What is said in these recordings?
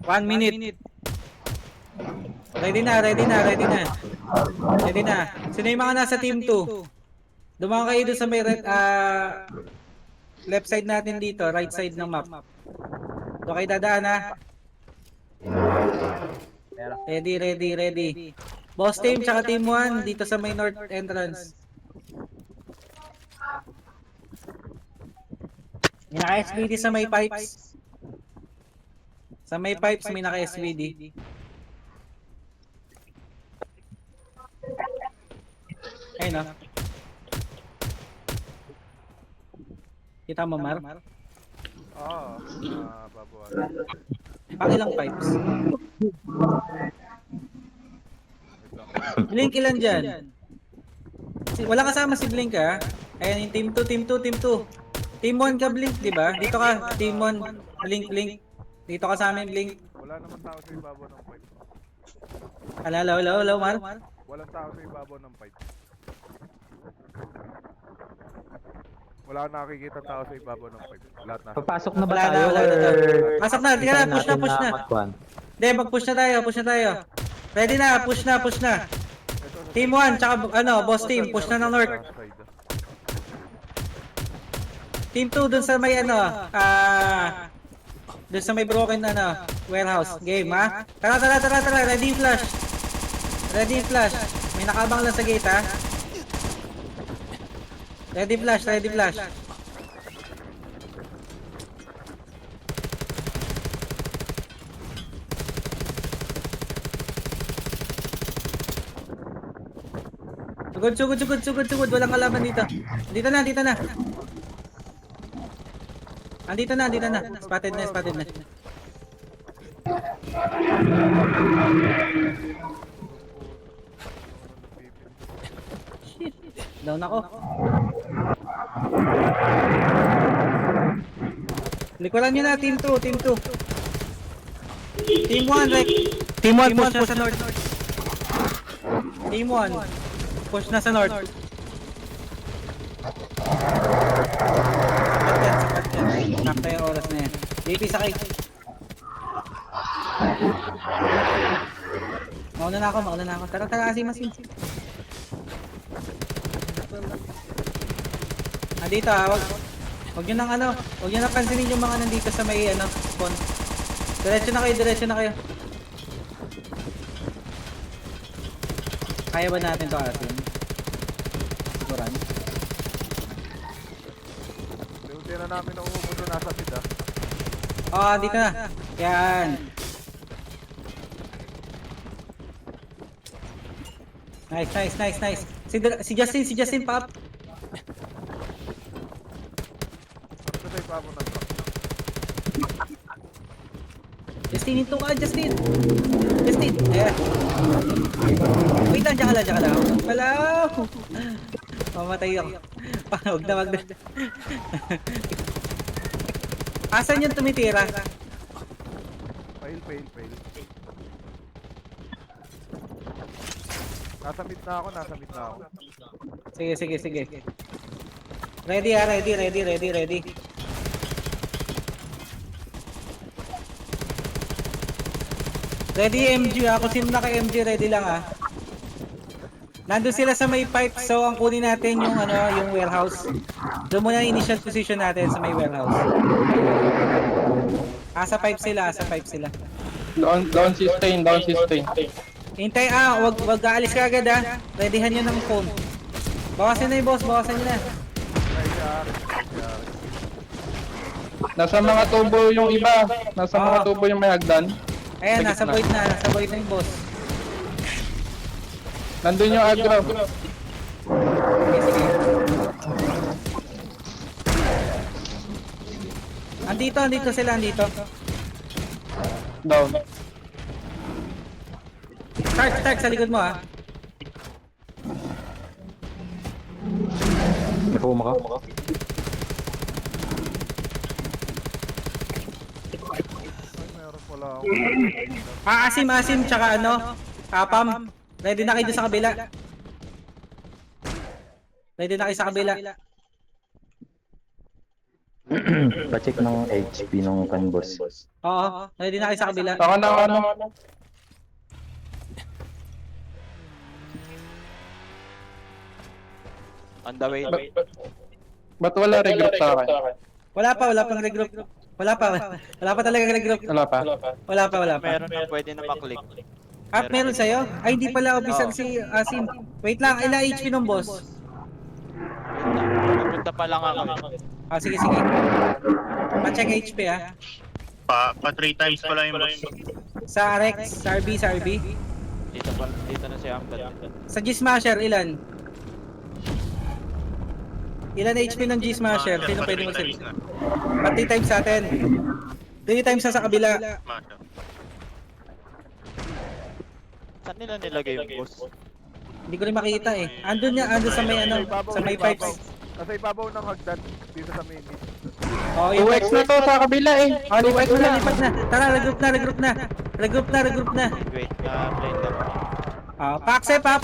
1 minute. Ready na, ready na, ready na. Ready na. Sino yung mga nasa team 2? Dumaan kayo doon sa may left side natin dito, right side ng map. Doon kayo dadaan ha. Ready, ready, ready. Boss team tsaka team 1 dito sa may north entrance. May naka-SVD sa may pipes. Sa may pipes may naka-SVD. Ayun o. Kita mo, Mar? Oo. Babuhan. Pakilang pipes. Blink ilan dyan? Wala kasama si Blink ha. Ayan yung team 2, team 2, team 2. Team 1 ka Blink, di ba? Dito ka, team 1, Blink, Blink. Dito ka sa amin, Blink. Wala naman tao sa ibabaw ng pipe. Hello, Mar? Walang tao sa ibabaw ng pipe. Wala nakikita tao sa ibabaw ng pipe. Lahat na. Papasok na ba Wala na, tayo? wala na. Or Pasok na, tingnan na, push na, natin push na. Matwan? Hindi, mag-push na tayo, push na tayo. Ready na, push na, push na. Team 1, tsaka boss team, push na ng north. Team 2 dun sa may dun sa may broken warehouse. Game ha? Tara, ready flash. Ready flash. May nakabang lang sa gate ha. Ready flash, ready flash. Sugod. Walang kalaban dito. Dito na. Andito na. Spotted na. Shit. Down ako. Likuran nyo na, team 2. Team 1, Rek. Team 1, push na sa north. Team 1, push na sa north. Sapat yan. Sakto yung oras na yan. JP, sakay. Mauna na ako. Tara, asim. Dito wag nyo nang pansinin yung mga nandito sa may spawn. Diretso na kayo. Kaya ba natin to asin? Siguran. Hindi na namin umuubo nasa mid Dito na. Yan. Nice. Si Justin pop. Ito tayo pa mo ng truck. Justin, ito ka, Justin. Ayan. Wait lang, dyan ka lang. Wala. Mamatay ako. Wag na. Asan yung tumitira? Fail. Nasa mid na ako. Sige. Ready. Ready MG kung sino naka-MG ready lang Nandun sila sa may pipe, so ang kunin natin yung yung warehouse. Doon muna yung initial position natin sa may warehouse. Sa pipe sila. Down sustain. Hintay wag aalis ka agad Readyhan nyo ng phone. Bawasan na yung boss, bawasan nyo na. Nasa mga tubo yung iba. Nasa mga tubo yung may hagdan. Ayan, nasa void na yung boss. Nandun yung agro. Sige. Andito sila. Down. Stark sa likod mo Napuma ka? Meron pala ako. Asim tsaka Pam. Ready na kayo sa kabila. Pa-check ng HP ng kan boss. Oo, ready na kayo sa kabila. Ako na, ano. On the way. Ba't wala regroup sa akin? Wala pang regroup. Wala pa talaga regroup. Wala pa. Wala pa. Meron na pwede na maklik. At meron sa'yo? Ay, hindi pala official si Asim. Wait lang, ilang HP ng boss? Pupunta pa lang ako. Ah, sige. Pa-check HP ah. Pa 3 times pala yung boss. Sa Rex, sa RB. Dito na si Amgat. Sa G-Smasher, ilan? Ilan HP ng G-Smasher? Sino pwede magsabi? Pati times sa atin. 3 times sa kabila. Masha. Saan nila nilagay yung boss? Hindi ko rin makita eh. Andun sa may sa may pipes. Nasa ibabaw ng hagdan dito sa main gate. Oh, yung 2x na to sa kabila eh. Ah, 2x na. lipat na. Tara, regroup na. Regroup na. Wait, blind lang. Ah, pa-accept ka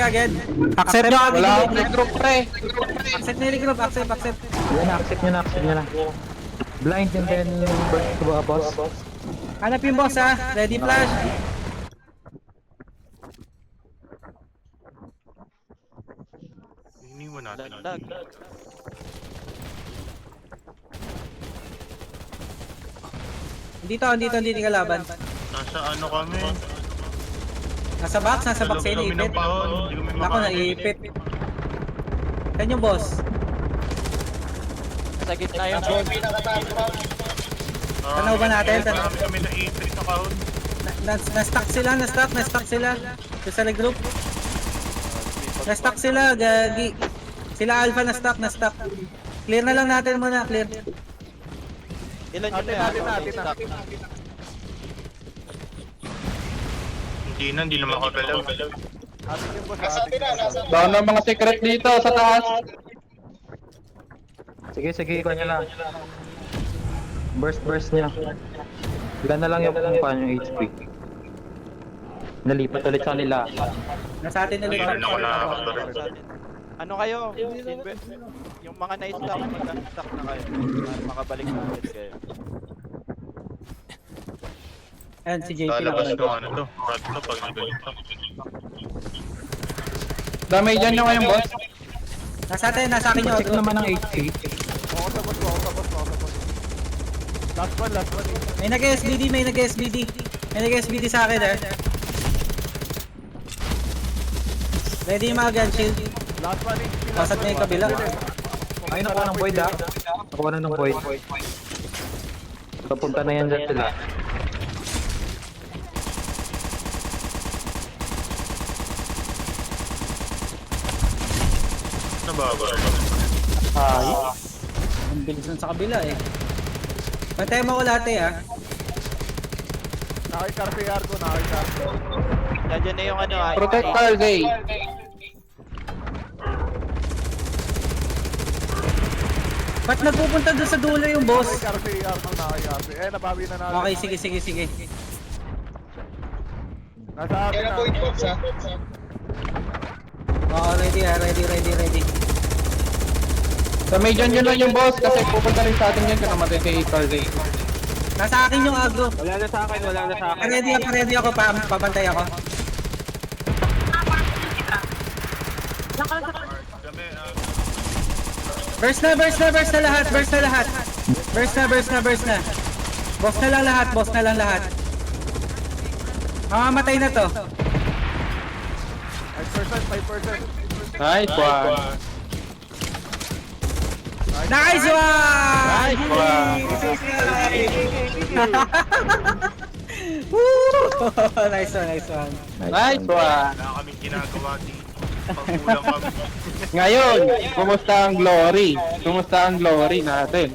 agad. Accept nyo agad. Wala akong regroup pre. Accept na yung regroup, accept. Yan, accept nyo na. Blind and then burst to boss. Hanap yung boss ha. Ready flash. Iniwan natin. Lag. Dito hindi kalaban. Nasa ano kami? Nasa box sa Kami iniipit. ng pahon. Hindi kami Ako naiipit. Yan yung boss. Sa gitna yung Tanaw ba natin? Marami kami na ipit na kahon. Na-stuck sila. Ito sa regroup. Na-stuck sila, gagi. Sila Alpha na-stuck. Clear na lang natin muna, clear. Ilan yun Atin na. Hindi na makagalaw. Atin yung boss, atin yung Doon ang mga secret dito sa taas. Sige, ikaw nyo lang. Burst nyo. Ilan na lang yung paano yung HP. Nalipat ulit sa nila. Nasa atin na Hindi lugar. na ako nakakabara. Ano kayo? Yung mga na-stack, magka-stack na kayo. Para makabalik na ulit kayo. Ayan, si JP lang. Lalabas ko ano to. Rad to pag naganito. Damay dyan nyo ngayon boss. Nasa akin yung Check auto. naman ang HP. Ako sa boss. Last one. May nag-SBD sa akin eh. Ready yung mga gun shield. Last one HP. Pasat na yung kabila. Ay, nakuha ng void ah. Nakuha na ng void. Papunta na yan dyan sila. Nababa. Ang bilis nun sa kabila eh. Pantay mo ko lahat eh ah. Nakikar si Argo. Nandiyan na yung ano Protect Cargay. Ba't nagpupunta doon sa dulo yung boss? Nakikar si Argo. Nabawi na natin. Okay, sige. Nasa atin na. Oo, ready. Sa may dyan nyo lang yung boss kasi pupunta rin sa atin yan kung namatay si Cargay. Nasa akin yung agro. Wala na sa akin. Ready ako, papantay ako. Burst na lahat. Burst na. Boss na lang lahat. Mamamatay na to. 5%. Nice one. Nice one! Nice one. Woo! Nice one. Nice one. Wala kaming ginagawa dito. Pagkulang kami. Ngayon, kumusta ang glory? Kumusta ang glory natin?